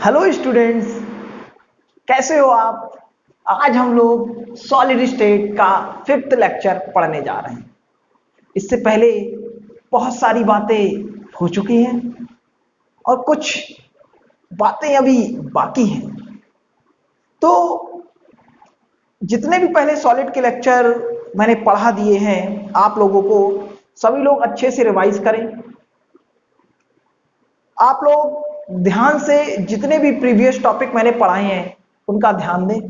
Hello students, कैसे हो आप। आज हम लोग सॉलिड स्टेट का 5th लेक्चर पढ़ने जा रहे हैं। इससे पहले बहुत सारी बातें हो चुकी हैं और कुछ बातें अभी बाकी हैं। तो जितने भी पहले सॉलिड के लेक्चर मैंने पढ़ा दिए हैं आप लोगों को, सभी लोग अच्छे से रिवाइज करें। आप लोग ध्यान से जितने भी प्रीवियस टॉपिक मैंने पढ़ाए हैं उनका ध्यान दें।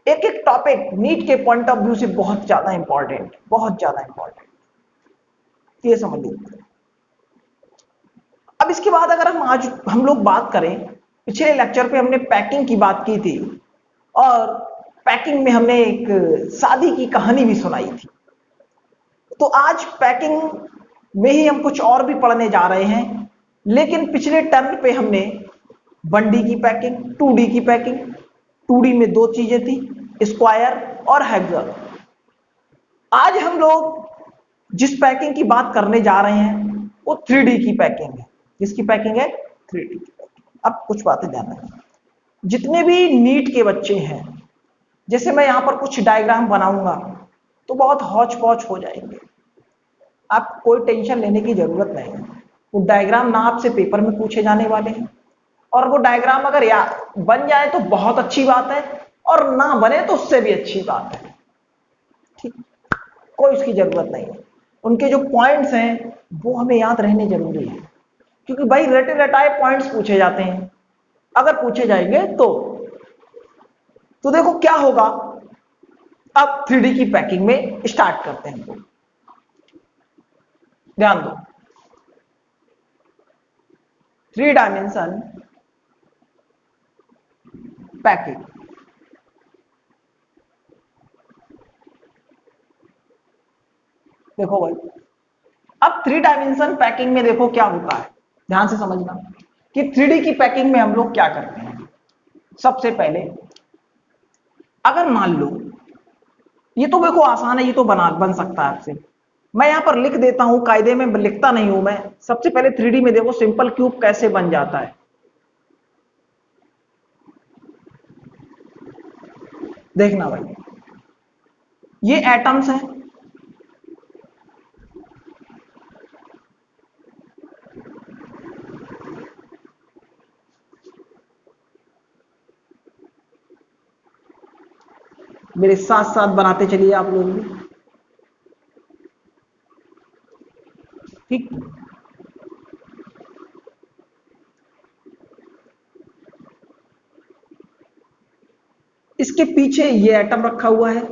एक एक टॉपिक नीट के पॉइंट ऑफ व्यू से बहुत ज्यादा इंपॉर्टेंट, बहुत ज्यादा इंपॉर्टेंट, ये समझ लीजिए। अब इसके बाद अगर हम लोग बात करें, पिछले लेक्चर पे हमने पैकिंग की बात की थी और पैकिंग में हमने एक शादी की कहानी भी सुनाई थी। तो आज पैकिंग में ही हम कुछ और भी पढ़ने जा रहे हैं, लेकिन पिछले टर्न पे हमने 1D की पैकिंग, 2D की पैकिंग, 2D में दो चीजें थी, स्क्वायर और हेक्सागन। आज हम लोग जिस पैकिंग की बात करने जा रहे हैं वो 3D की पैकिंग है। किसकी पैकिंग है? 3D की पैकिंग। अब कुछ बातें ध्यान रखें, जितने भी नीट के बच्चे हैं, जैसे मैं यहां पर कुछ डायग्राम बनाऊंगा तो बहुत हौच पौच हो जाएंगे। आप कोई टेंशन लेने की जरूरत नहीं है। वो डायग्राम ना आपसे पेपर में पूछे जाने वाले हैं, और वो डायग्राम अगर बन जाए तो बहुत अच्छी बात है, और ना बने तो उससे भी अच्छी बात है। ठीक, कोई उसकी जरूरत नहीं है। उनके जो पॉइंट्स हैं वो हमें याद रहने जरूरी है, क्योंकि भाई रटे रटाए पॉइंट्स पूछे जाते हैं। अगर पूछे जाएंगे तो देखो क्या होगा। अब 3D की पैकिंग में स्टार्ट करते हैं। तो ध्यान दो, 3 डायमेंशन पैकिंग। देखो भाई, अब 3 डायमेंशन पैकिंग में देखो क्या होता है, ध्यान से समझना कि 3D की पैकिंग में हम लोग क्या करते हैं। सबसे पहले अगर मान लो, ये तो देखो आसान है, ये तो बन सकता है आपसे। मैं यहां पर लिख देता हूं, कायदे में लिखता नहीं हूं मैं। सबसे पहले 3D में देखो सिंपल क्यूब कैसे बन जाता है। देखना भाई, ये एटम्स हैं, मेरे साथ साथ बनाते चलिए आप लोग भी। ठीक, इसके पीछे ये एटम रखा हुआ है,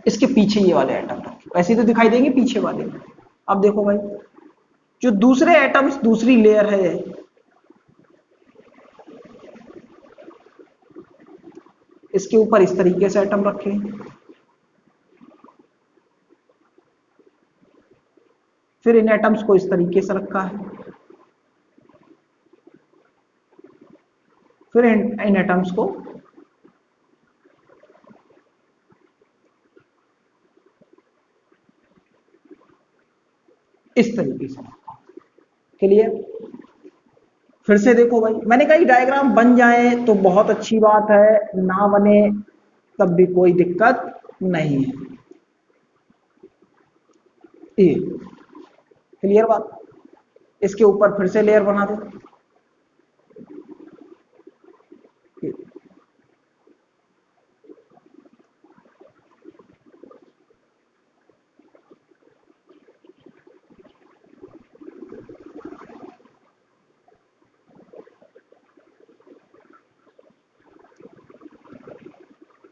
इसके पीछे ये वाले एटम रखे, ऐसे तो दिखाई देंगे पीछे वाले। अब देखो भाई, जो दूसरे एटम्स, दूसरी लेयर है, इसके ऊपर इस तरीके से एटम रखे, फिर इन एटम्स को इस तरीके से रखा है, फिर इन एटम्स को इस तरीके से रखा। क्लियर? फिर से देखो भाई, मैंने कहा डायग्राम बन जाए तो बहुत अच्छी बात है, ना बने तब भी कोई दिक्कत नहीं है। ये क्लियर बात। इसके ऊपर फिर से लेयर बना दो।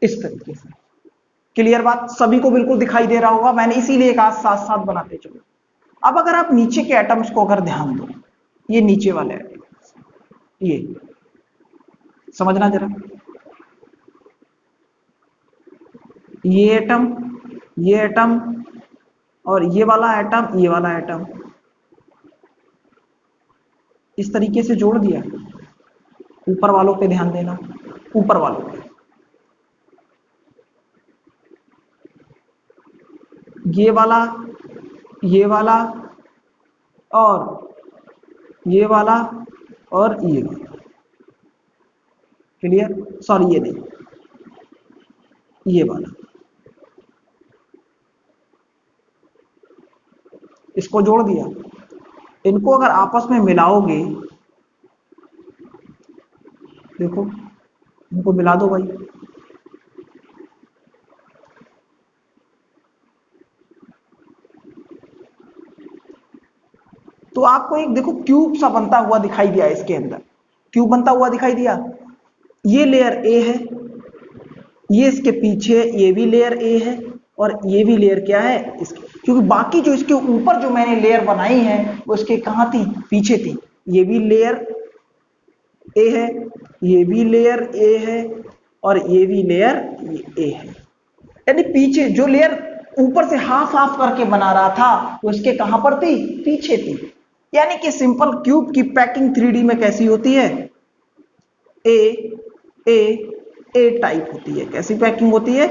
इस तरीके से। क्लियर बात, सभी को बिल्कुल दिखाई दे रहा होगा, मैंने इसीलिए कहा साथ साथ बनाते चलो। अब अगर आप नीचे के एटम्स को अगर ध्यान दो, ये नीचे वाले एटम्स, ये समझना जरा, ये एटम, ये एटम, और ये वाला एटम, ये वाला एटम, इस तरीके से जोड़ दिया। ऊपर वालों पे ध्यान देना, ऊपर वालों पे। ये वाला, ये वाला, और ये वाला, और ये वाला। क्लियर? सॉरी, ये नहीं, ये वाला। इसको जोड़ दिया। इनको अगर आपस में मिलाओगे, देखो, इनको मिला दो भाई। तो आपको एक देखो क्यूब सा बनता हुआ दिखाई दिया, इसके अंदर क्यूब बनता हुआ दिखाई दिया। ये लेयर ए है, ये इसके पीछे ये भी लेयर ए है, और ये भी लेयर क्या है इसकी, क्योंकि बाकी जो इसके ऊपर जो मैंने लेयर बनाई है वो इसके कहां थी, पीछे थी। ये भी लेयर ए है, ये भी लेयर ए है, और ये भी लेयर ए है। यानी पीछे जो लेयर ऊपर से हाफ हाफ करके बना रहा था वो इसके कहां पर थी, पीछे थी। यानी कि सिंपल क्यूब की पैकिंग 3D में कैसी होती है, ए ए ए टाइप होती है। कैसी पैकिंग होती है,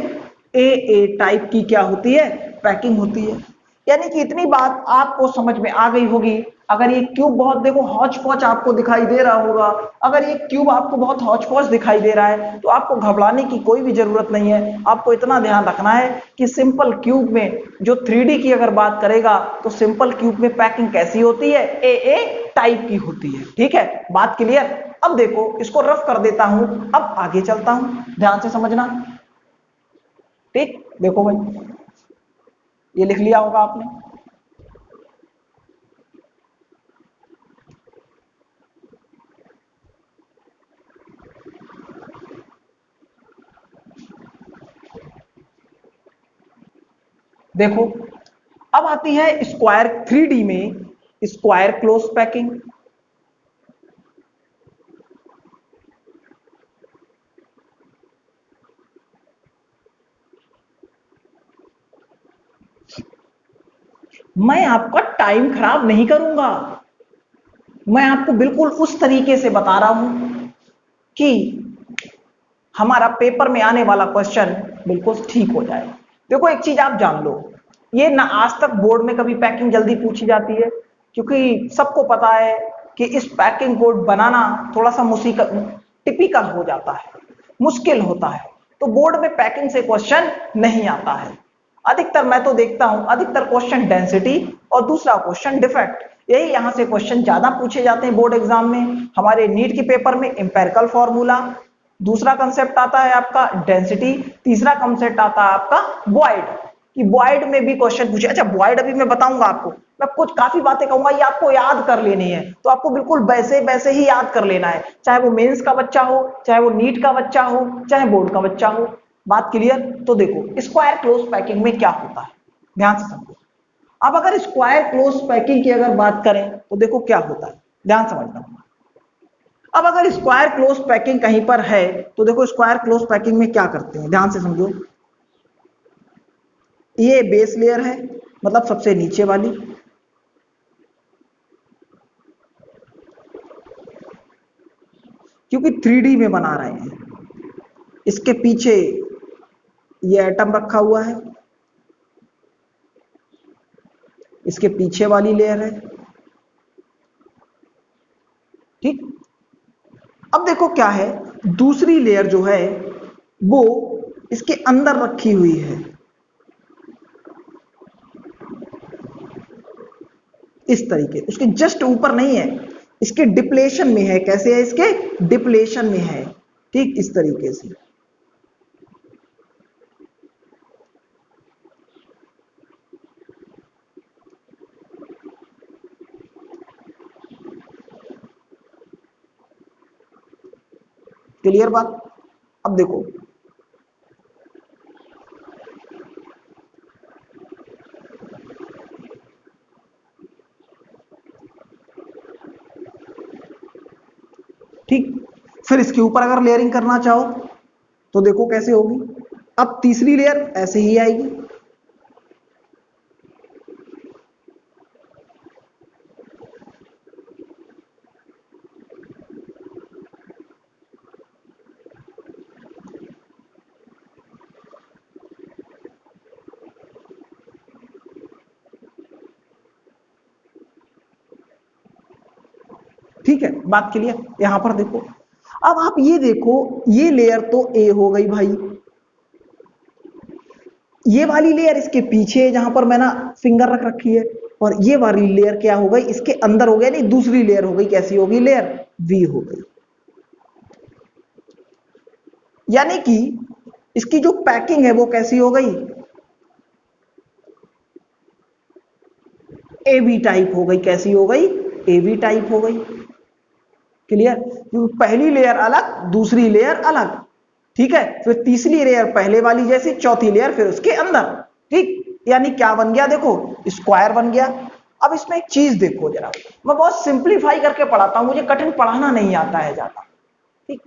ए टाइप की क्या होती है, पैकिंग होती है। यानी कि इतनी बात आपको समझ में आ गई होगी। अगर ये क्यूब बहुत देखो हौच पौच आपको दिखाई दे रहा होगा, अगर ये क्यूब आपको बहुत हौच पौच दिखाई दे रहा है तो आपको घबराने की कोई भी जरूरत नहीं है। आपको इतना ध्यान रखना है कि सिंपल क्यूब में जो 3D की अगर बात करेगा तो सिंपल क्यूब में पैकिंग कैसी होती है, ए टाइप की होती है। ठीक है, बात क्लियर? अब देखो इसको रफ कर देता हूं, अब आगे चलता हूं, ध्यान से समझना। ठीक, देखो भाई, ये लिख लिया होगा आपने। देखो, अब आती है स्क्वायर 3D में स्क्वायर क्लोज पैकिंग। मैं आपका टाइम खराब नहीं करूंगा, मैं आपको बिल्कुल उस तरीके से बता रहा हूं कि हमारा पेपर में आने वाला क्वेश्चन बिल्कुल ठीक हो जाए। देखो एक चीज आप जान लो, ये ना आज तक बोर्ड में कभी पैकिंग जल्दी पूछी जाती है, क्योंकि सबको पता है कि इस पैकिंग को बनाना थोड़ा सा टिपिकल हो जाता है, मुश्किल होता है। तो बोर्ड में पैकिंग से क्वेश्चन नहीं आता है। अधिकतर मैं तो देखता हूं अधिकतर क्वेश्चन डेंसिटी और दूसरा क्वेश्चन डिफेक्ट, यही यहां से क्वेश्चन ज्यादा पूछे जाते हैं बोर्ड एग्जाम में। हमारे नीट के पेपर में इंपेरिकल फॉर्मूला, दूसरा कंसेप्ट आता है आपका डेंसिटी, तीसरा कंसेप्ट आता है आपका वॉइड, कि वॉइड में भी क्वेश्चन पूछे। अच्छा वॉइड अभी मैं बताऊंगा आपको, मैं कुछ काफी बातें कहूंगा, ये आपको याद कर लेनी है, तो आपको बिल्कुल वैसे वैसे ही याद कर लेना है, चाहे वो मेंस का बच्चा हो, चाहे वो नीट का बच्चा हो, चाहे बोर्ड का बच्चा हो। बात क्लियर? तो देखो स्क्वायर क्लोज पैकिंग में क्या होता है, ध्यान से समझो। अब अगर स्क्वायर क्लोज पैकिंग की अगर बात करें तो देखो क्या होता है, ध्यान समझना। अब अगर स्क्वायर क्लोज पैकिंग कहीं पर है तो देखो स्क्वायर क्लोज पैकिंग में क्या करते हैं, ध्यान से समझो। ये बेस लेयर है, मतलब सबसे नीचे वाली, क्योंकि 3D में बना रहे हैं। इसके पीछे ये एटम रखा हुआ है, इसके पीछे वाली लेयर है। ठीक, अब देखो क्या है, दूसरी लेयर जो है वो इसके अंदर रखी हुई है, इस तरीके, उसके जस्ट ऊपर नहीं है, इसके डिप्लेशन में है। कैसे है, इसके डिप्लेशन में है। ठीक, इस तरीके से। क्लियर बात? अब देखो, ठीक, फिर इसके ऊपर अगर लेयरिंग करना चाहो तो देखो कैसे होगी। अब तीसरी लेयर ऐसे ही आएगी, ठीक है, बात क्लियर। यहां पर देखो, अब आप ये देखो, ये लेयर तो ए हो गई भाई, ये वाली लेयर इसके पीछे है जहां पर मैंने फिंगर रख रखी है, और ये वाली लेयर क्या हो गई, इसके अंदर हो गया, नहीं दूसरी लेयर हो गई, कैसी होगी लेयर, वी हो गई। यानी कि इसकी जो पैकिंग है वो कैसी हो गई, ए बी टाइप हो गई। कैसी हो गई, ए बी टाइप हो गई। क्लियर, क्योंकि पहली लेयर अलग, दूसरी लेयर अलग, ठीक है, फिर तीसरी लेयर पहले वाली जैसी, चौथी लेयर फिर उसके अंदर, ठीक। यानी क्या बन गया, देखो स्क्वायर बन गया। अब इसमें एक चीज देखो जरा, मैं बहुत सिंप्लीफाई करके पढ़ाता हूं, मुझे कठिन पढ़ाना नहीं आता है ज्यादा, ठीक।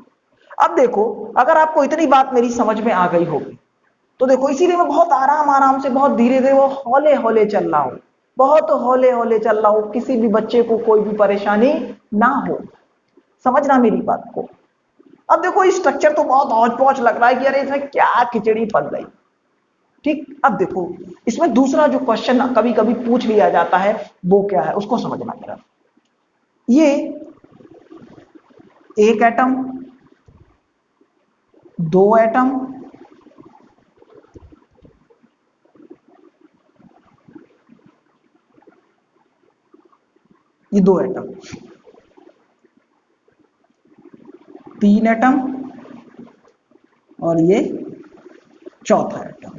अब देखो, अगर आपको इतनी बात मेरी समझ में आ गई होगी तो देखो, इसीलिए मैं बहुत आराम आराम से, बहुत धीरे धीरे, वो हौले हौले चल रहा हूं, बहुत हौले हौले चल रहा हूं, किसी भी बच्चे को कोई भी परेशानी ना हो, समझना मेरी बात को। अब देखो, स्ट्रक्चर तो बहुत हौच पौच लग रहा है कि अरे इसमें क्या खिचड़ी पड़ गई, ठीक। अब देखो, इसमें दूसरा जो क्वेश्चन कभी कभी पूछ लिया जाता है वो क्या है, उसको समझना मेरा। ये एक एटम, दो एटम, ये दो एटम, तीन एटम, और ये चौथा एटम,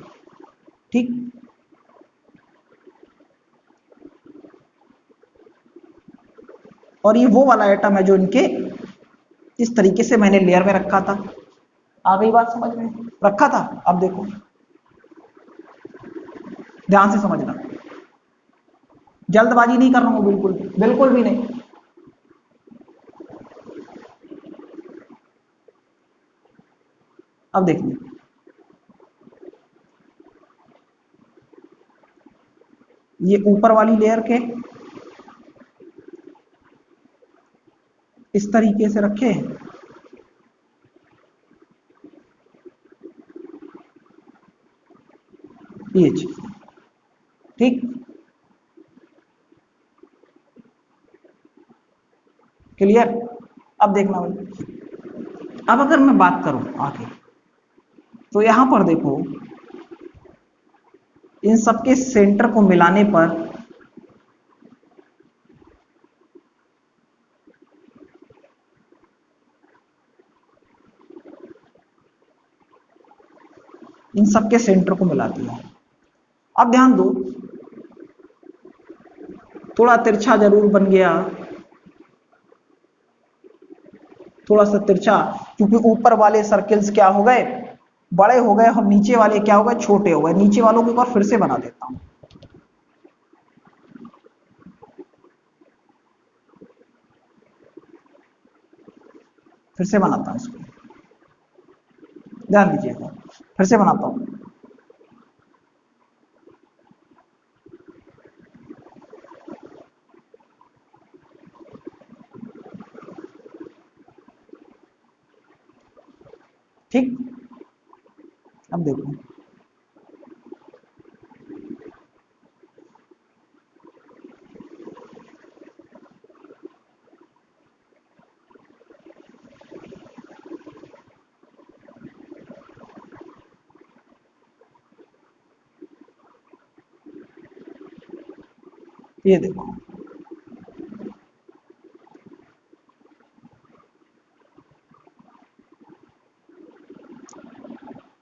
ठीक। और ये वो वाला एटम है जो इनके इस तरीके से मैंने लेयर में रखा था। आ गई बात समझ में, रखा था। अब देखो, ध्यान से समझना, जल्दबाजी नहीं कर रहा हूं, बिल्कुल बिल्कुल भी नहीं। अब देखिए, ये ऊपर वाली लेयर के इस तरीके से रखे, ये चीज, ठीक। क्लियर। अब देखना भाई, अब अगर मैं बात करूं आगे, तो यहां पर देखो, इन सबके सेंटर को मिलाने पर इन सबके सेंटर को मिला दिया। अब ध्यान दो, थोड़ा तिरछा जरूर बन गया, थोड़ा सा तिरछा, क्योंकि ऊपर वाले सर्किल्स क्या हो गए, बड़े हो गए, और नीचे वाले क्या हो गए, छोटे हो गए। नीचे वालों को एक बार फिर से बना देता हूं, फिर से बनाता हूं इसको, ध्यान दीजिएगा, फिर से बनाता हूं। ठीक। अब देखो, ये देखो,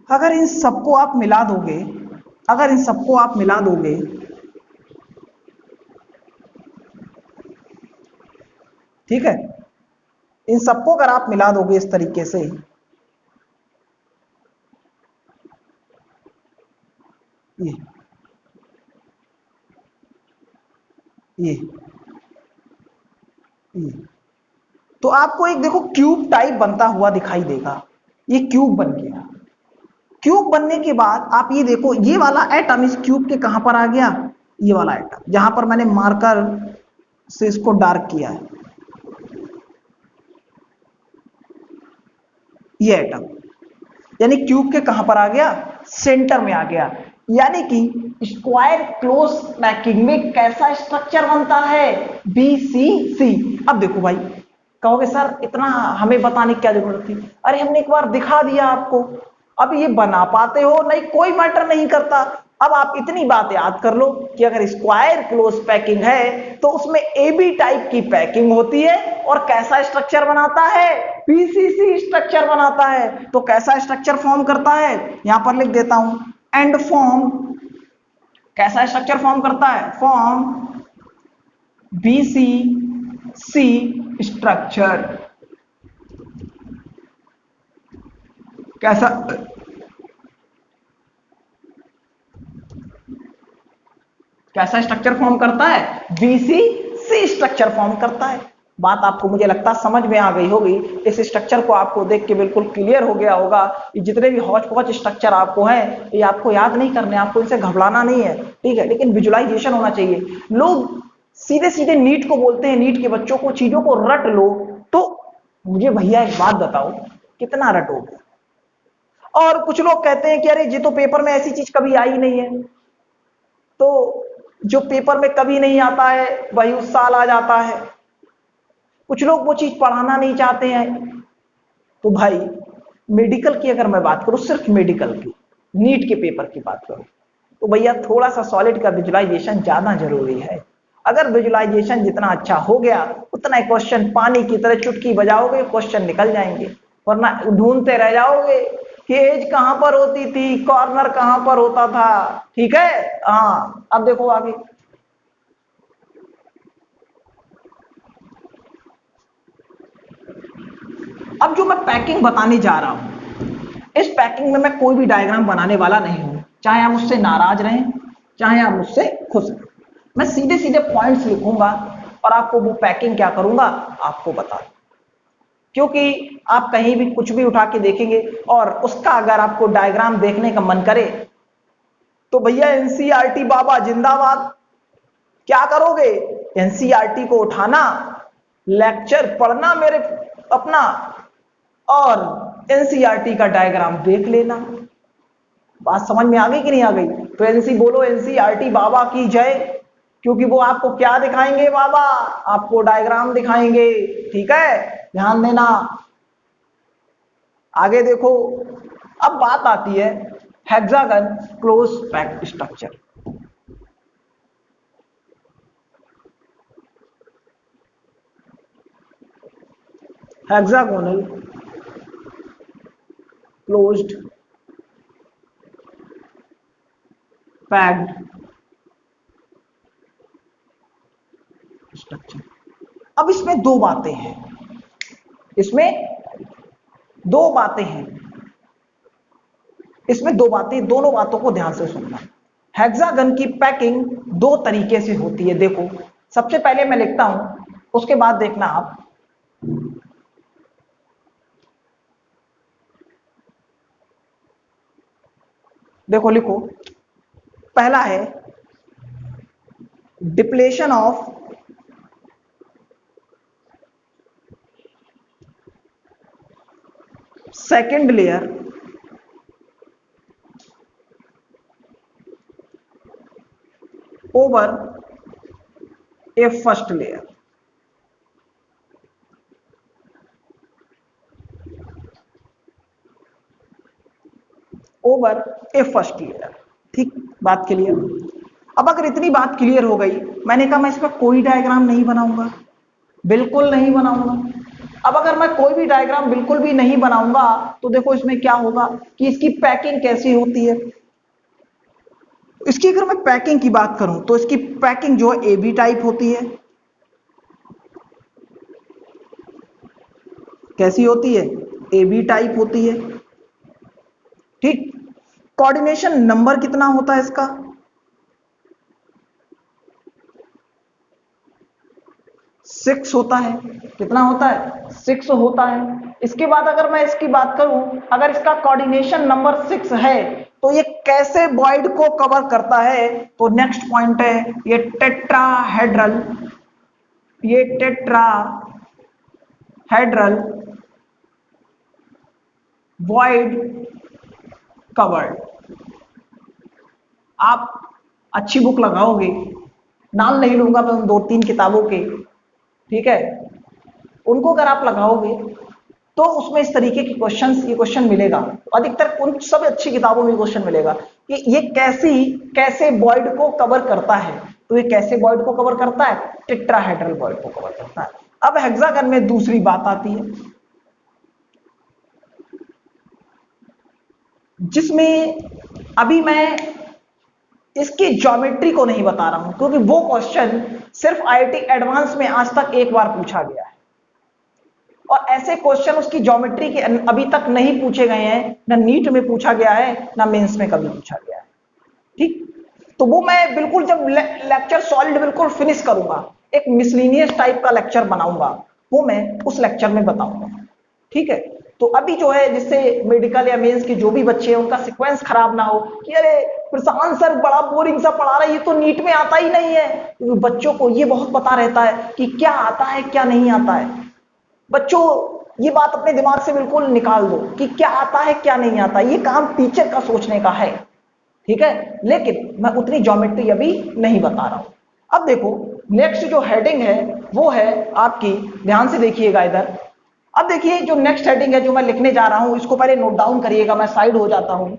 अगर इन सबको आप मिला दोगे, अगर इन सबको आप मिला दोगे, ठीक है, इन सबको अगर आप मिला दोगे इस तरीके से, ये ये ये तो आपको एक देखो क्यूब टाइप बनता हुआ दिखाई देगा। ये क्यूब बन गया। क्यूब बनने के बाद आप ये देखो, ये वाला एटम इस क्यूब के कहां पर आ गया, ये वाला एटम जहां पर मैंने मार्कर से इसको डार्क किया है, ये एटम, यानी क्यूब के कहां पर आ गया, सेंटर में आ गया। यानी कि स्क्वायर क्लोज पैकिंग में कैसा स्ट्रक्चर बनता है, बी सी सी। अब देखो भाई, कहोगे सर इतना हमें बताने की क्या जरूरत थी? अरे हमने एक बार दिखा दिया आपको, अब ये बना पाते हो नहीं कोई मैटर नहीं करता। अब आप इतनी बात याद कर लो कि अगर स्क्वायर क्लोज पैकिंग है तो उसमें एबी टाइप की पैकिंग होती है और कैसा स्ट्रक्चर बनाता है? पीसीसी स्ट्रक्चर बनाता है। तो कैसा स्ट्रक्चर फॉर्म करता है? यहां पर लिख देता हूं, एंड फॉर्म। कैसा स्ट्रक्चर फॉर्म करता है? Form BCC structure. कैसा कैसा स्ट्रक्चर फॉर्म करता है? बीसीसी स्ट्रक्चर फॉर्म करता है। बात आपको मुझे लगता है समझ में आ गई होगी। इस स्ट्रक्चर को आपको देख के बिल्कुल क्लियर हो गया होगा। ये जितने भी हौच पौच स्ट्रक्चर आपको हैं ये आपको याद नहीं करने, आपको इनसे घबराना नहीं है, ठीक है, लेकिन विजुअलाइजेशन होना चाहिए। लोग सीधे सीधे नीट को बोलते हैं, नीट के बच्चों को चीजों को रट लो। तो मुझे भैया एक बात बताओ, कितना रटोगे? और कुछ लोग कहते हैं कि अरे ये तो पेपर में ऐसी चीज कभी आई नहीं है। तो जो पेपर में कभी नहीं आता है वही उस साल आ जाता है। कुछ लोग वो चीज पढ़ाना नहीं चाहते हैं। तो भाई मेडिकल की अगर मैं बात करूं, सिर्फ मेडिकल की, नीट के पेपर की बात करूं, तो भैया थोड़ा सा सॉलिड का विजुअलाइजेशन ज्यादा जरूरी है। अगर विजुअलाइजेशन जितना अच्छा हो गया उतना क्वेश्चन पानी की तरह चुटकी बजाओगे क्वेश्चन निकल जाएंगे, वरना ढूंढते रह जाओगे कि एज कहां पर होती थी, कॉर्नर कहां पर होता था। ठीक है, हाँ अब देखो आगे। अब जो मैं पैकिंग बताने जा रहा हूं, इस पैकिंग में मैं कोई भी डायग्राम बनाने वाला नहीं हूं, चाहे आप मुझसे नाराज रहें चाहे आप मुझसे खुश रहें। मैं सीधे सीधे पॉइंट्स लिखूंगा और आपको वो पैकिंग क्या करूंगा आपको बता दूं। क्योंकि आप कहीं भी कुछ भी उठा के देखेंगे और उसका अगर आपको डायग्राम देखने का मन करे तो भैया एनसीईआरटी बाबा जिंदाबाद। क्या करोगे? एनसीईआरटी को उठाना, लेक्चर पढ़ना मेरे अपना, और एनसीईआरटी का डायग्राम देख लेना। बात समझ में आ गई कि नहीं आ गई? तो एनसी बोलो, एनसीईआरटी बाबा की जय। क्योंकि वो आपको क्या दिखाएंगे बाबा? आपको डायग्राम दिखाएंगे। ठीक है, ध्यान देना। आगे देखो, अब बात आती है hexagon close packed structure. Hexagonal closed packed structure. अब इसमें दो बातें हैं, इसमें दो बातें हैं, इसमें दो बातें, दोनों बातों को ध्यान से सुनना। हेक्सागन की पैकिंग दो तरीके से होती है। देखो, सबसे पहले मैं लिखता हूं, उसके बाद देखना आप। देखो लिखो, पहला है depletion of second layer over A first layer. Over A first layer. ठीक, बात क्लियर? अब अगर इतनी बात क्लियर हो गई, मैंने कहा मैं इसमें कोई डायग्राम नहीं बनाऊंगा, बिल्कुल नहीं बनाऊंगा। अब अगर मैं कोई भी डायग्राम बिल्कुल भी नहीं बनाऊंगा तो देखो इसमें क्या होगा कि इसकी पैकिंग कैसी होती है। इसकी अगर मैं पैकिंग की बात करूं तो इसकी पैकिंग जो है ए बी टाइप होती है। कैसी होती है? ए बी टाइप होती है। ठीक, कोऑर्डिनेशन नंबर कितना होता है इसका? 6 होता है। कितना होता है? 6 होता है। इसके बाद अगर मैं इसकी बात करूं, अगर इसका कोऑर्डिनेशन नंबर 6 है तो ये कैसे वॉइड को कवर करता है? तो नेक्स्ट पॉइंट है ये टेट्राहेड्रल, ये टेट्राहेड्रल वॉइड कवर्ड। आप अच्छी बुक लगाओगे, नाम नहीं लूंगा मैं उन 2-3 किताबों के, ठीक है, उनको अगर आप लगाओगे तो उसमें इस तरीके की ये क्वेश्चन मिलेगा। अधिकतर उन सब अच्छी किताबों में क्वेश्चन मिलेगा कि ये कैसे वॉइड को कवर करता है। तो ये कैसे वॉइड को कवर करता है? टेट्राहेड्रल वॉइड को कवर करता है। अब हेक्सागन में दूसरी बात आती है, जिसमें अभी मैं इसकी ज्योमेट्री को नहीं बता रहा हूं, क्योंकि वो क्वेश्चन सिर्फ आईआईटी एडवांस में आज तक एक बार पूछा गया है और ऐसे क्वेश्चन उसकी ज्योमेट्री के अभी तक नहीं पूछे गए हैं, ना नीट में पूछा गया है ना मेंस में कभी पूछा गया है। ठीक, तो वो मैं बिल्कुल जब लेक्चर सॉलिड बिल्कुल फिनिश करूंगा, एक मिसलिनियस टाइप का लेक्चर बनाऊंगा, वो मैं उस लेक्चर में बताऊंगा। ठीक है, तो अभी जो है जिससे मेडिकल या मेंस के जो भी बच्चे हैं उनका सीक्वेंस खराब ना हो कि अरे प्रशांत सर बड़ा बोरिंग सा पढ़ा रहा है, ये तो नीट में आता ही नहीं है, क्योंकि बच्चों को ये बहुत पता रहता है कि क्या आता है क्या नहीं आता है। बच्चों ये बात अपने दिमाग से बिल्कुल निकाल दो कि क्या आता है क्या नहीं आता, ये काम टीचर का सोचने का है। ठीक है, लेकिन मैं उतनी ज्योमेट्री अभी नहीं बता रहा हूं। अब देखो नेक्स्ट जो हेडिंग है वो है आपकी, ध्यान से देखिएगा इधर। अब देखिए जो नेक्स्ट हेडिंग है जो मैं लिखने जा रहा हूं, इसको पहले नोट डाउन करिएगा, मैं साइड हो जाता हूं।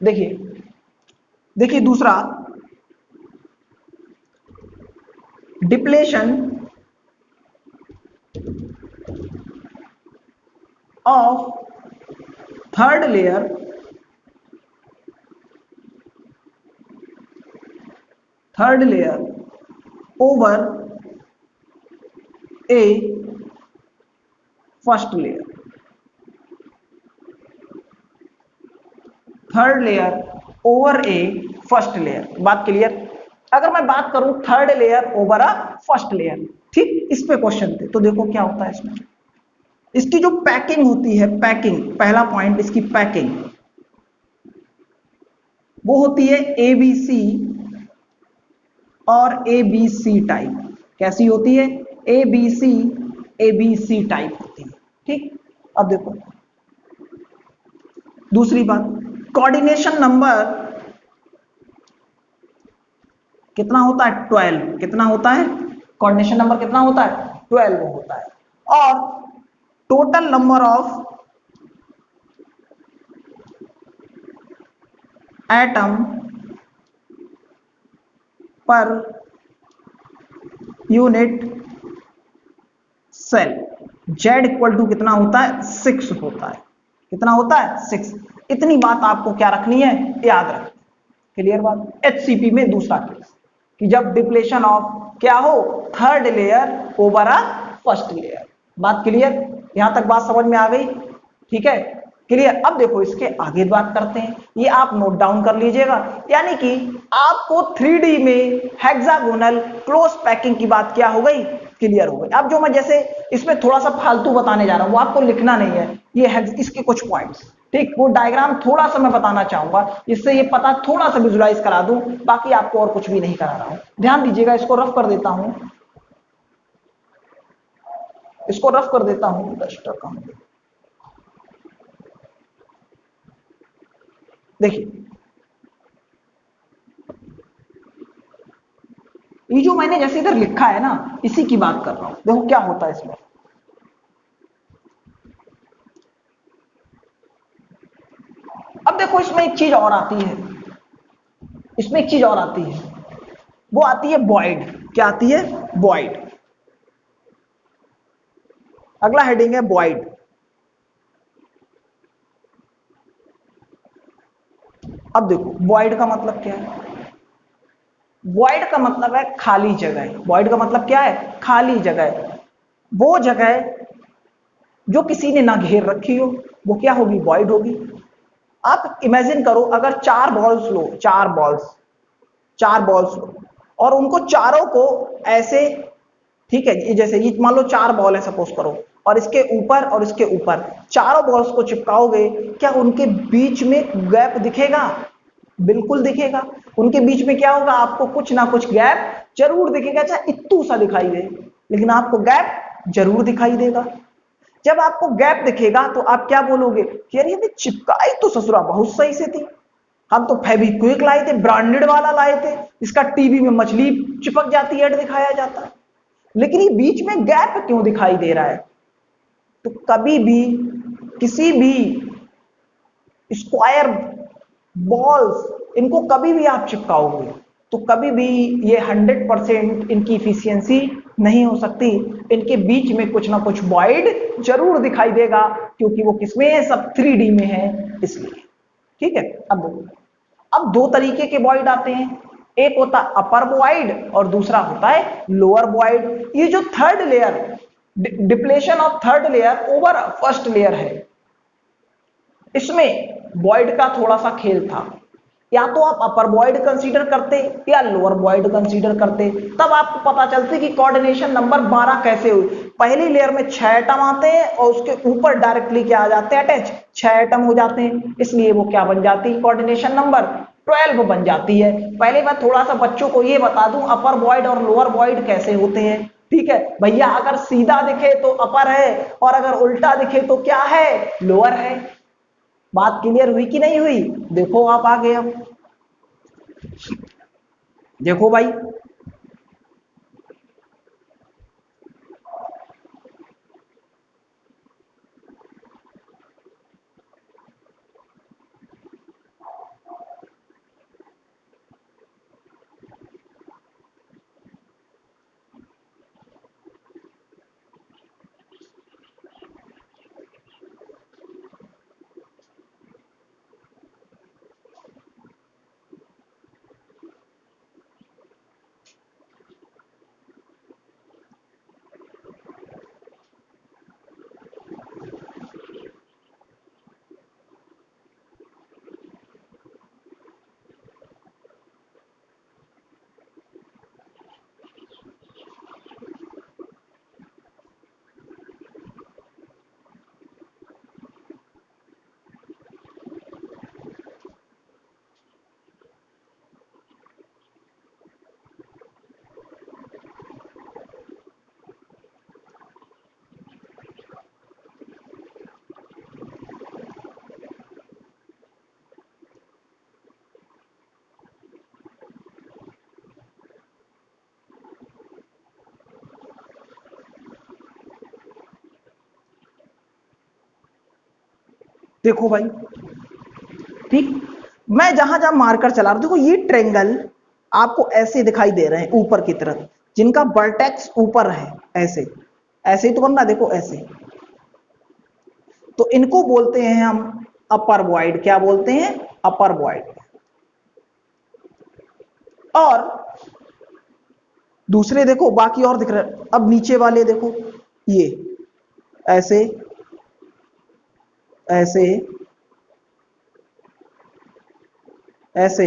देखिए देखिए दूसरा, depletion of third layer over A first layer. Third layer over A first layer, बात क्लियर? अगर मैं बात करूं third layer over a first layer, ठीक, इस पे क्वेश्चन थे, तो देखो क्या होता है इसमें। इसकी जो पैकिंग होती है, पैकिंग, पहला पॉइंट इसकी पैकिंग, वो होती है एबीसी और एबीसी टाइप। कैसी होती है? एबीसी टाइप होती है। ठीक, अब देखो दूसरी बात, कोऑर्डिनेशन नंबर कितना होता है? 12। कितना होता है? कोऑर्डिनेशन नंबर कितना होता है? 12 होता है। और total number of atom per unit cell, Z equal to कितना होता है? 6 होता है। कितना होता है? 6। इतनी बात आपको क्या रखनी है? याद रखनी। क्लियर बात? HCP में दूसरा केस कि जब डिप्लेशन ऑफ क्या हो? Third layer over a first layer. बात क्लियर? यहां तक बात समझ में आ गई? ठीक है, क्लियर। अब देखो इसके आगे बात करते हैं, ये आप नोट डाउन कर लीजिएगा। यानी कि आपको 3D में हेक्सागोनल क्लोज पैकिंग की बात क्या हो गई? क्लियर हो गई। अब जो मैं जैसे इसमें थोड़ा सा फालतू बताने जा रहा हूं वो आपको लिखना नहीं है, ये है इसके कुछ पॉइंट्स। ठीक, वो डायग्राम थोड़ा सा मैं बताना चाहूंगा जिससे ये पता थोड़ा सा विजुलाइज करा दूं, बाकी आपको और कुछ भी नहीं करा रहा हूं। ध्यान दीजिएगा, इसको रफ कर देता हूं, इसको रफ कर देता हूं। देखिए ये जो मैंने जैसे इधर लिखा है ना, इसी की बात कर रहा हूं। देखो क्या होता है इसमें। अब देखो इसमें एक चीज और आती है, इसमें एक चीज और आती है, वो आती है वॉइड। क्या आती है? वॉइड। अगला हेडिंग है वॉइड। अब देखो वॉइड का मतलब क्या है? वॉइड का मतलब है खाली जगह। वॉइड का मतलब क्या है? खाली जगह। वो जगह जो किसी ने ना घेर रखी हो, वो क्या होगी? वॉइड होगी। आप इमेजिन करो, अगर 4 बॉल्स लो, 4 बॉल्स लो और उनको चारों को ऐसे, ठीक है, ये जैसे ये मान लो 4 बॉल है सपोज करो, और इसके ऊपर और इसके ऊपर चारों बॉल्स को चिपकाओगे, क्या उनके बीच में गैप दिखेगा? बिल्कुल दिखेगा। उनके बीच में क्या होगा? आपको कुछ ना कुछ गैप जरूर दिखेगा, चाहे इत्तू सा दिखाई दे, लेकिन आपको गैप जरूर दिखाई देगा। जब आपको गैप दिखेगा तो आप क्या बोलोगे कि यार ये चिपकाई तो ससुरा बहुत सही से थी, हम तो फेविक्विक लाए थे, ब्रांडेड वाला लाए थे, इसका टीवी में मछली चिपक जाती है, ऐड दिखाया जाता है, लेकिन ये बीच में गैप क्यों दिखाई दे रहा है? तो कभी भी किसी भी स्क्वायर बॉल्स इनको कभी भी आप चिपकाओगे तो कभी भी ये 100% इनकी इफिशियंसी नहीं हो सकती। इनके बीच में कुछ ना कुछ वॉइड जरूर दिखाई देगा, क्योंकि वो किसमें है, सब 3D में है इसलिए। ठीक है, अब देखो, अब दो तरीके के वॉइड आते हैं, एक होता है अपर वॉइड और दूसरा होता है लोअर वॉइड। ये जो third layer, depletion of third layer over first layer है, इसमें वॉइड का थोड़ा सा खेल था। या तो आप अपर वॉइड कंसीडर करते या लोअर वॉइड कंसीडर करते, तब आपको पता चलती कि कोऑर्डिनेशन नंबर 12 कैसे हुई। पहली लेयर में 6 एटम आते हैं और उसके ऊपर डायरेक्टली क्या आ जाते हैं, अटैच 6 एटम हो जाते हैं, इसलिए वो क्या बन जाती है, कोऑर्डिनेशन नंबर 12 बन जाती है। पहले मैं थोड़ा सा बच्चों को ये बता दूं अपर वॉइड और लोअर वॉइड कैसे होते हैं। ठीक है भैया, अगर सीधा दिखे तो अपर है और अगर उल्टा दिखे तो क्या है, लोअर है। बात क्लियर हुई कि नहीं हुई? देखो आप आगे, अब देखो भाई, देखो भाई, ठीक, मैं जहां जहां मार्कर चला रहा हूं, देखो ये ट्रेंगल आपको ऐसे दिखाई दे रहे हैं ऊपर की तरफ, जिनका वर्टेक्स ऊपर है, ऐसे ऐसे ही तो बनना, देखो ऐसे, तो इनको बोलते हैं हम अपर वॉइड। क्या बोलते हैं? अपर वॉइड। और दूसरे देखो बाकी और दिख रहे हैं। अब नीचे वाले देखो, ये ऐसे ऐसे ऐसे,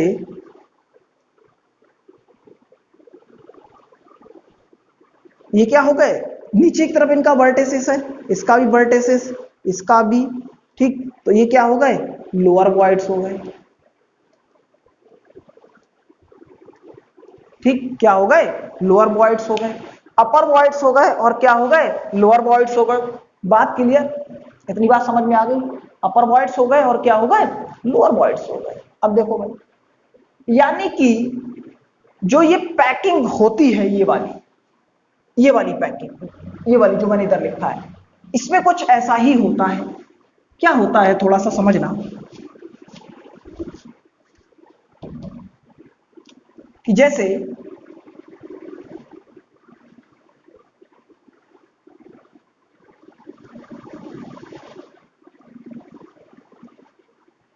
ये क्या हो गए, नीचे की तरफ इनका वर्टेसिस है, इसका भी वर्टेसिस, इसका भी, ठीक, तो ये क्या हो गए, लोअर वॉइड्स हो गए। ठीक, क्या हो गए, लोअर वॉइड्स हो गए। अपर वॉइड्स हो गए और क्या हो गए, लोअर वॉइड्स हो गए। बात क्लियर? इतनी बात समझ में आ गई? अपर वॉइड्स हो गए और क्या हो गए, लोअर वॉइड्स हो गए। अब देखो भाई, यानी कि जो ये पैकिंग होती है, ये वाली पैकिंग, ये वाली जो मैंने इधर लिखा है, इसमें कुछ ऐसा ही होता है। क्या होता है, थोड़ा सा समझना, कि जैसे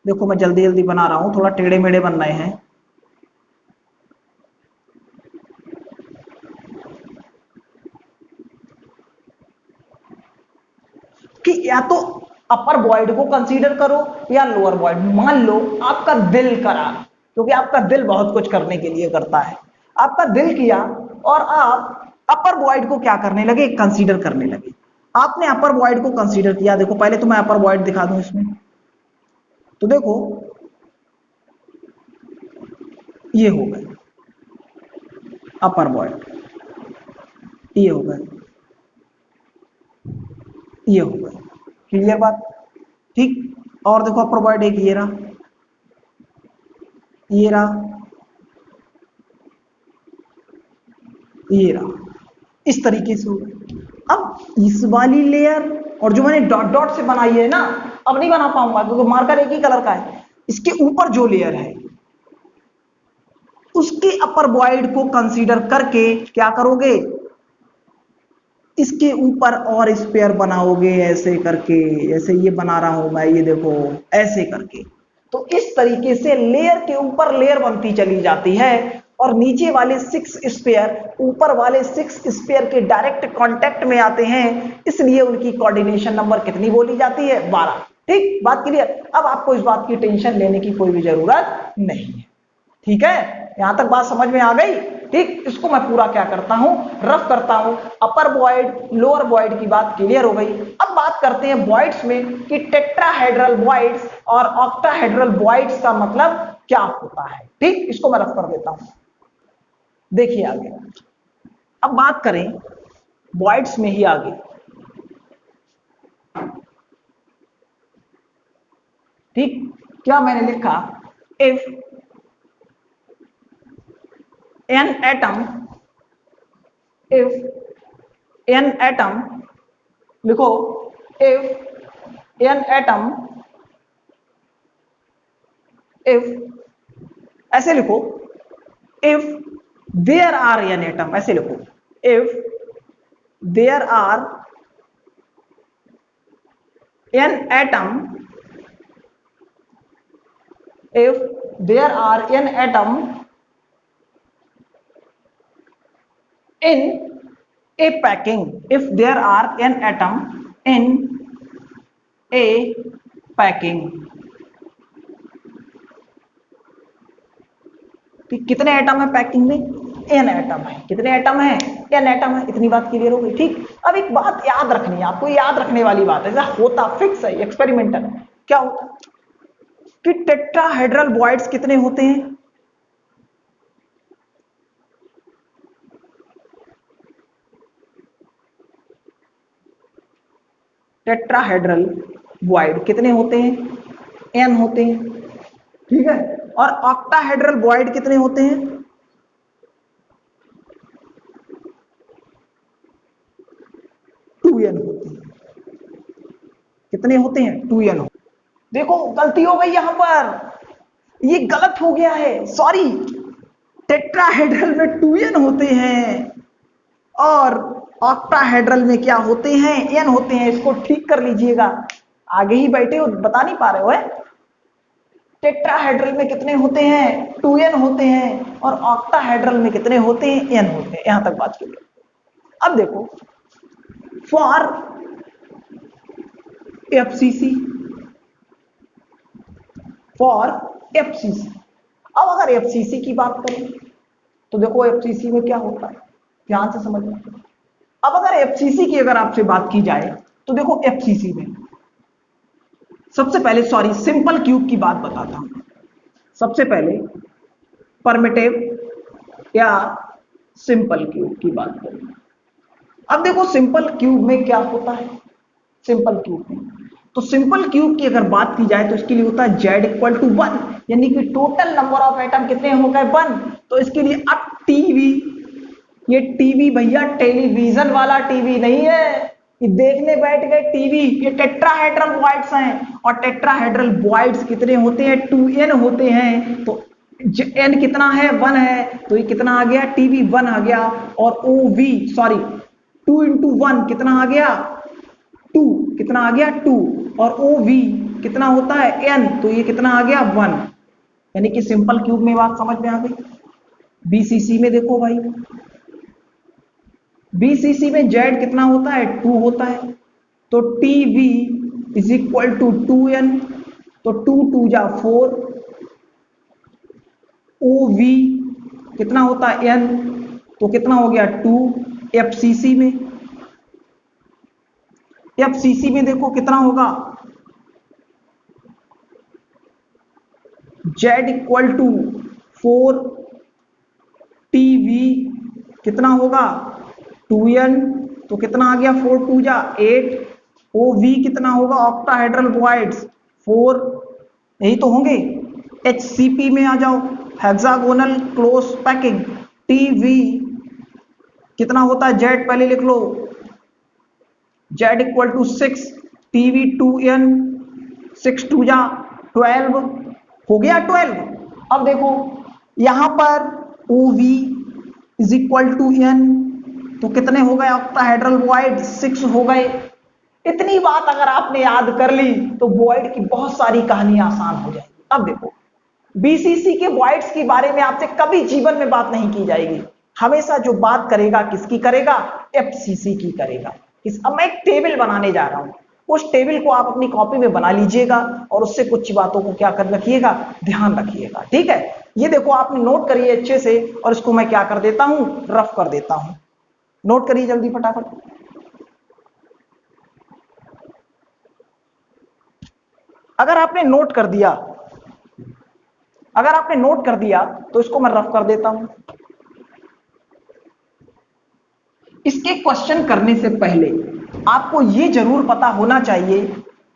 देखो, मैं जल्दी जल्दी बना रहा हूं, थोड़ा टेढ़े मेढ़े बन रहे हैं। कि या तो अपर वॉइड को कंसीडर करो या लोअर वॉइड। मान लो आपका दिल करा, क्योंकि आपका दिल बहुत कुछ करने के लिए करता है, आपका दिल किया और आप अपर वॉइड को क्या करने लगे, कंसीडर करने लगे। आपने अपर वॉइड को कंसीडर किया, देखो पहले तो मैं अपर वॉइड दिखा दूं इसमें, तो देखो ये हो गए अपर वॉइड, ये हो गए, ये हो गए। क्लियर बात? ठीक, और देखो अपर वॉइड एक ये रहा, ये रहा, ये रहा, इस तरीके से होगा। अब इस वाली लेयर और जो मैंने डॉट डॉट से बनाई है ना, अब नहीं बना पाऊंगा क्योंकि मार्कर एक ही कलर का है। इसके ऊपर जो लेयर है उसके अपर वॉइड को कंसीडर करके क्या करोगे, इसके ऊपर और स्पेयर बनाओगे ऐसे करके, जैसे ये बना रहा हूं मैं, ये देखो ऐसे करके। तो इस तरीके से लेयर के ऊपर लेयर बनती चली जाती है और नीचे वाले 6 स्पेयर ऊपर वाले 6 स्पेयर के डायरेक्ट कांटेक्ट में आते हैं, इसलिए उनकी कोऑर्डिनेशन नंबर कितनी बोली जाती है, 12। ठीक, बात क्लियर। अब आपको इस बात की टेंशन लेने की कोई भी जरूरत नहीं है। ठीक है, यहां तक बात समझ में आ गई। ठीक, इसको मैं पूरा क्या करता हूं, रफ करता हूं। अपर वॉइड लोअर वॉइड की बात क्लियर हो गई। अब बात करते हैं वॉइड्स में कि टेट्राहेड्रल वॉइड्स और ऑक्टाहेड्रल वॉइड्स का मतलब क्या होता है। ठीक, इसको मैं रफ कर देता हूं, देखिए आगे। अब बात करें वॉइड्स में ही आगे। ठीक, क्या मैंने लिखा, if an atom, if an atom, लिखो, if an atom, if, ऐसे लिखो, if there are an atom, ऐसे लिखो, if there are an atom, if there are an atom in a packing, if there are an atom in a packing, कितने atom है packing में, an atom है। कितने atom है, an atom है। इतनी बात क्लियर हो गई। ठीक, अब एक बात याद रखनी है आपको, याद रखने वाली बात है, होता फिक्स है एक्सपेरिमेंटल। क्या होता कि टेट्राहेड्रल वॉइड्स कितने होते हैं, टेट्राहेड्रल वॉइड कितने होते हैं, एन होते हैं। ठीक है, और ऑक्टाहेड्रल वॉइड कितने होते हैं, 2n होते हैं। कितने होते हैं, 2n। देखो गलती हो गई यहां पर, ये गलत हो गया है, सॉरी। टेट्राहेड्रल में 2n होते हैं और ऑक्टाहेड्रल में क्या होते हैं, n होते हैं। इसको ठीक कर लीजिएगा, आगे ही बैठे हो, बता नहीं पा रहे हो है। टेट्राहेड्रल में कितने होते हैं, 2n होते हैं और ऑक्टाहेड्रल में कितने होते हैं, n होते हैं। यहां तक बात करिए। अब देखो, फॉर एफसीसी, फॉर एफसीसी, अब अगर एफसीसी की बात करें तो देखो एफसीसी में क्या होता है, ध्यान से समझना। अब अगर एफसीसी की अगर आपसे बात की जाए तो देखो एफसीसी में सबसे पहले, सॉरी, सिंपल क्यूब की बात बताता हूं। सबसे पहले परमिटिव या सिंपल क्यूब की बात करें। अब देखो सिंपल क्यूब में क्या होता है, सिंपल क्यूब में तो सिंपल क्यूब की अगर बात की जाए तो इसके लिए होता है z इक्वल टू 1, यानी कि टोटल नंबर ऑफ एटम कितने हो गए, 1। तो इसके लिए अब टीवी, ये टीवी भैया टेलीविजन वाला टीवी नहीं है, ये देखने बैठ गए टीवी। ये टेट्राहेड्रल वॉइड्स हैं और टेट्राहेड्रल वॉइड्स कितने होते हैं, 2n होते हैं। तो n कितना है, 1 है, तो ये कितना आ गया, टीवी 1 आ गया। और OV, सॉरी, 2 into 1 कितना आ गया, 2, कितना आ गया, 2। और OV कितना होता है, n, तो ये कितना आ गया, 1। यानी कि सिंपल क्यूब में बात समझ में आ गई। BCC में देखो भाई, BCC में Z कितना होता है, 2 होता है। तो TV is equal to 2n, तो 2 2 जा 4। OV कितना होता है, n, तो कितना हो गया, 2। FCC में, FCC में देखो कितना होगा, Z इक्वल टू 4, TV कितना होगा, 2n, तो कितना आ गया, 4 2 जा 8। OV कितना होगा, ऑक्टाहेड्रल वॉइड्स 4, यही तो होंगे। HCP में आ जाओ, हेक्सागोनल क्लोज पैकिंग, टीवी कितना होता है, जेड पहले लिख लो, Z equal to 6, TV 2n, 6 2 जा 12, हो गया 12। अब देखो यहां पर OV is equal to n, तो कितने हो गए ऑक्टाहेड्रल वॉइड, 6 हो गए। इतनी बात अगर आपने याद कर ली तो वॉइड की बहुत सारी कहानी आसान हो जाएगी। अब देखो बीसीसी के वॉइड्स के बारे में आपसे कभी जीवन में बात नहीं की जाएगी, हमेशा जो बात करेगा किसकी करेगा, एफसीसी की करेगा। अब मैं एक टेबल बनाने जा रहा हूं, उस टेबल को आप अपनी कॉपी में बना लीजिएगा और उससे कुछ बातों को क्या कर रखिएगा, ध्यान रखिएगा, ठीक है। ये देखो आपने नोट करिए अच्छे से, और इसको मैं क्या कर देता हूं, रफ कर देता हूं। नोट करिए जल्दी फटाफट। अगर आपने नोट कर दिया, तो इसको मैं रफ कर देता हूं। इसके क्वेश्चन करने से पहले आपको यह जरूर पता होना चाहिए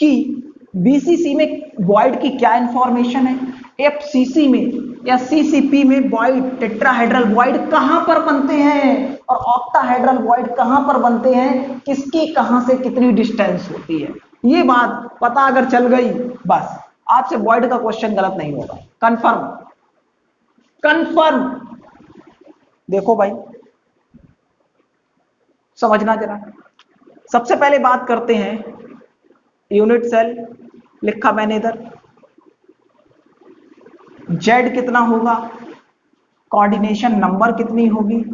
कि बीसीसी में वॉइड की क्या इंफॉर्मेशन है, एफसीसी में या सीसीपी में वॉइड, टेट्राहेड्रल वॉइड कहां पर बनते हैं और ऑक्टाहेड्रल वॉइड कहां पर बनते हैं, किसकी कहां से कितनी डिस्टेंस होती है। ये बात पता अगर चल गई, बस आपसे वॉइड का क्वेश्चन गलत नहीं होगा, कंफर्म। देखो भाई समझना जरा, सबसे पहले बात करते हैं यूनिट सेल, लिखा मैंने इधर, जेड कितना होगा, कोऑर्डिनेशन नंबर कितनी होगी,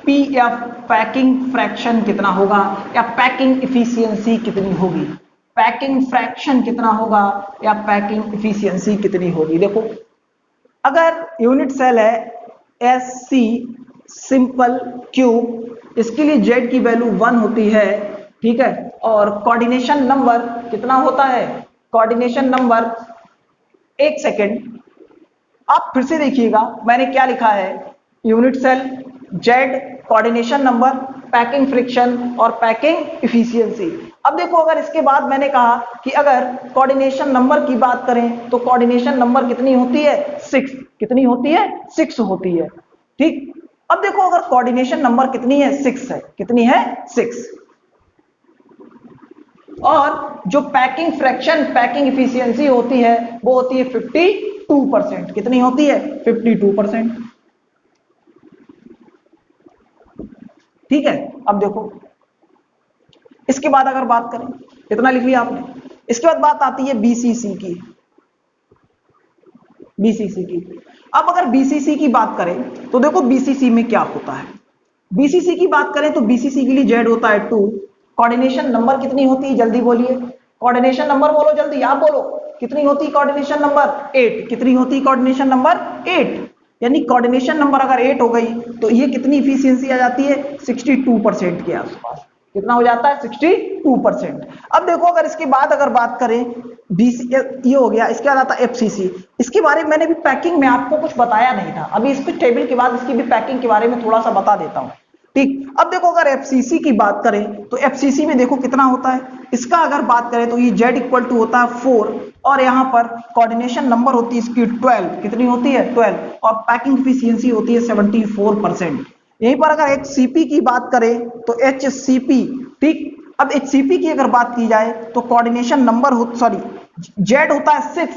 पीएफ पैकिंग फ्रैक्शन कितना होगा या पैकिंग इफिशियंसी कितनी होगी, पैकिंग फ्रैक्शन कितना होगा या पैकिंग इफिशियंसी कितनी होगी। देखो अगर यूनिट सेल है SC सिंपल क्यूब, इसके लिए जेड की वैल्यू 1 होती है, ठीक है, और कोऑर्डिनेशन नंबर कितना होता है, कोऑर्डिनेशन नंबर, एक सेकेंड आप फिर से देखिएगा मैंने क्या लिखा है, unit cell, Z, coordination number, packing fraction और पैकिंग इफिशियंसी। अब देखो अगर इसके बाद मैंने कहा कि अगर कोऑर्डिनेशन नंबर की बात करें तो कोऑर्डिनेशन नंबर कितनी होती है, 6, कितनी होती है, 6 होती है, ठीक। अब देखो अगर कोऑर्डिनेशन नंबर कितनी है, 6 है, कितनी है, 6, और जो पैकिंग फ्रैक्शन, पैकिंग इफिशियंसी होती है वो होती है 52%, कितनी होती है, 52%, ठीक है। अब देखो इसके बाद अगर बात करें, इतना लिख लिया आपने, इसके बाद बात आती है बीसीसी की, अब अगर बीसीसी की बात करें तो देखो बीसीसी में क्या होता है, बीसीसी की बात करें तो बीसीसी के लिए जेड होता है 2, कोऑर्डिनेशन नंबर कितनी होती है, जल्दी बोलिए, कोऑर्डिनेशन नंबर बोलो जल्दी, आप बोलो कितनी होती है कोऑर्डिनेशन नंबर, 8, कितनी होती है कोऑर्डिनेशन नंबर, 8, यानी कोऑर्डिनेशन नंबर अगर 8 हो गई तो ये कितनी इफिशियंसी आ जाती है, 62% के आसपास, कितना हो जाता है, 62%। अब देखो अगर इसके बाद अगर बात करें बीसी, ये हो गया, इसके बाद आता है एफसीसी, इसके बारे में मैंने भी पैकिंग में आपको कुछ बताया नहीं था, अभी इस टेबल के बाद इसकी भी पैकिंग के बारे में थोड़ा सा बता देता हूं, ठीक। अब देखो अगर एफसीसी की बात करें तो एफसीसी में देखो कितना होता है, इसका अगर बात करें तो ये जेड इक्वल टू होता है 4, और यहां पर कोऑर्डिनेशन नंबर होती है इसकी 12, कितनी होती है, 12, और पैकिंग इफिशियंसी होती है 74%। यहीं पर अगर एचसीपी की बात करें तो एचसीपी, ठीक। अब एचसीपी की अगर बात की जाए तो कोऑर्डिनेशन नंबर हो, सॉरी, जेड होता है 6,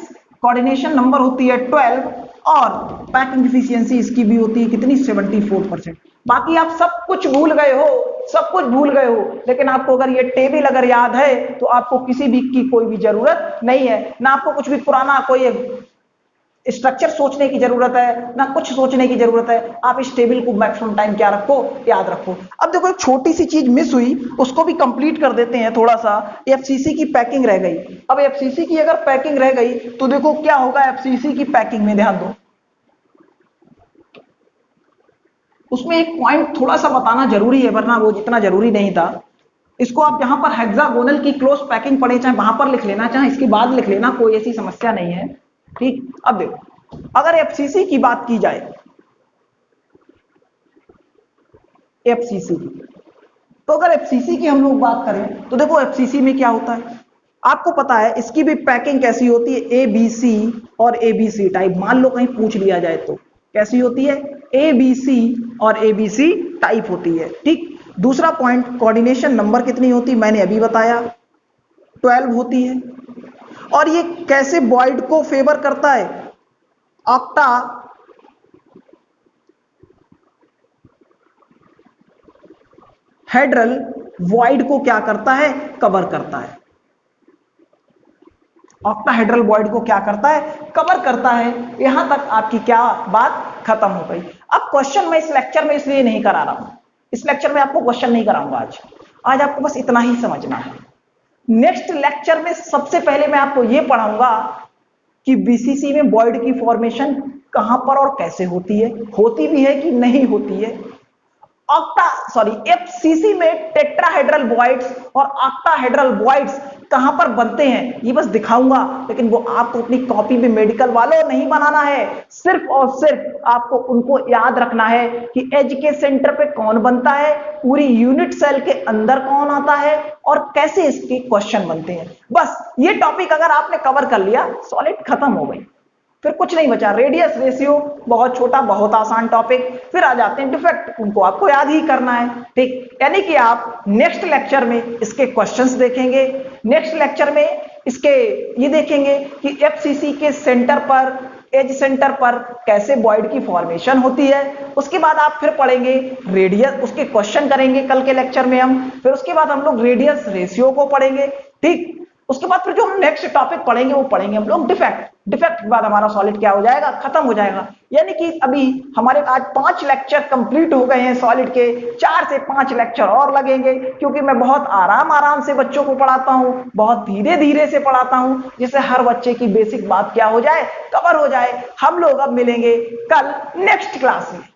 कोऑर्डिनेशन नंबर होती है 12, और पैकिंग इफिशियंसी इसकी भी होती है कितनी, 74%। बाकी आप सब कुछ भूल गए हो, लेकिन आपको अगर ये टेबल अगर याद है तो आपको किसी भी की कोई भी जरूरत नहीं है, ना आपको कुछ भी पुराना कोई स्ट्रक्चर सोचने की जरूरत है, ना कुछ सोचने की जरूरत है, आप इस टेबल को मैक्सिमम टाइम क्या रखो, याद रखो। अब देखो एक छोटी सी चीज मिस हुई, उसको भी कंप्लीट कर देते हैं थोड़ा सा, एफसीसी की पैकिंग रह गई। अब एफसीसी की अगर पैकिंग रह गई तो देखो क्या होगा, एफसीसी की पैकिंग में ध्यान दो, उसमें एक पॉइंट थोड़ा सा बताना जरूरी है, वरना वो जितना जरूरी नहीं था। इसको आप यहां पर हेक्सागोनल की क्लोज पैकिंग पढ़े, चाहे वहां पर लिख लेना, चाहे इसके बाद लिख लेना, कोई ऐसी समस्या नहीं है, ठीक। अब देखो अगर एफसीसी की बात की जाए, एफसीसी की, तो अगर एफसीसी की हम लोग बात करें तो देखो एफसीसी में क्या होता है, आपको पता है इसकी भी पैकिंग कैसी होती है, ए बी सी और ए बी सी टाइप। मान लो कहीं पूछ लिया जाए तो कैसी होती है, ए बी सी और ए बी सी टाइप होती है। ठीक, दूसरा पॉइंट, कोऑर्डिनेशन नंबर कितनी होती है, मैंने अभी बताया 12 होती है। और ये कैसे वॉइड को फेवर करता है, ऑक्टा हेड्रल वॉइड को क्या करता है, कवर करता है। ऑक्टाहेड्रल वॉइड को क्या करता है, कवर करता है। यहां तक आपकी क्या बात खत्म हो गई। अब क्वेश्चन मैं इस लेक्चर में इसलिए नहीं करा रहा हूं, इस लेक्चर में आपको क्वेश्चन नहीं कराऊंगा आज आपको बस इतना ही समझना है। नेक्स्ट लेक्चर में सबसे पहले मैं आपको यह पढ़ाऊंगा कि बीसीसी में वॉइड की फॉर्मेशन कहां पर और कैसे होती है, होती भी है कि नहीं होती है। एफसीसी में टेट्राहेड्रल वॉइड्स और ऑक्टाहेड्रल वॉइड्स कहां पर बनते हैं ये बस दिखाऊंगा, लेकिन वो आपको अपनी कॉपी में मेडिकल वालों नहीं बनाना है। सिर्फ और सिर्फ आपको उनको याद रखना है कि एज के सेंटर पे कौन बनता है, पूरी यूनिट सेल के अंदर कौन आता है और कैसे इसके क्वेश्चन बनते हैं। बस ये टॉपिक अगर आपने कवर कर लिया, सॉलिड खत्म हो गई, फिर कुछ नहीं बचा। रेडियस रेशियो बहुत छोटा, बहुत आसान टॉपिक। फिर आ जाते हैं डिफेक्ट, उनको आपको याद ही करना है। ठीक, यानी कि आप नेक्स्ट लेक्चर में इसके क्वेश्चंस देखेंगे, नेक्स्ट लेक्चर में इसके ये देखेंगे कि एफसीसी के सेंटर पर, एज सेंटर पर कैसे वॉइड की फॉर्मेशन होती है। उसके बाद आप फिर पढ़ेंगे रेडियस, उसके क्वेश्चन करेंगे कल के लेक्चर में हम। फिर उसके बाद हम लोग रेडियस रेशियो को पढ़ेंगे। ठीक, उसके बाद फिर जो हम नेक्स्ट टॉपिक पढ़ेंगे वो पढ़ेंगे हम लोग डिफेक्ट। डिफेक्ट के बाद हमारा सॉलिड क्या हो जाएगा, खत्म हो जाएगा। यानी कि अभी हमारे आज 5 लेक्चर कंप्लीट हो गए हैं सॉलिड के, 4 से 5 लेक्चर और लगेंगे, क्योंकि मैं बहुत आराम से बच्चों को पढ़ाता हूं, बहुत धीरे धीरे से पढ़ाता हूं, जिससे हर बच्चे की बेसिक बात क्या हो जाए, कवर हो जाए। हम लोग अब मिलेंगे कल नेक्स्ट क्लास में।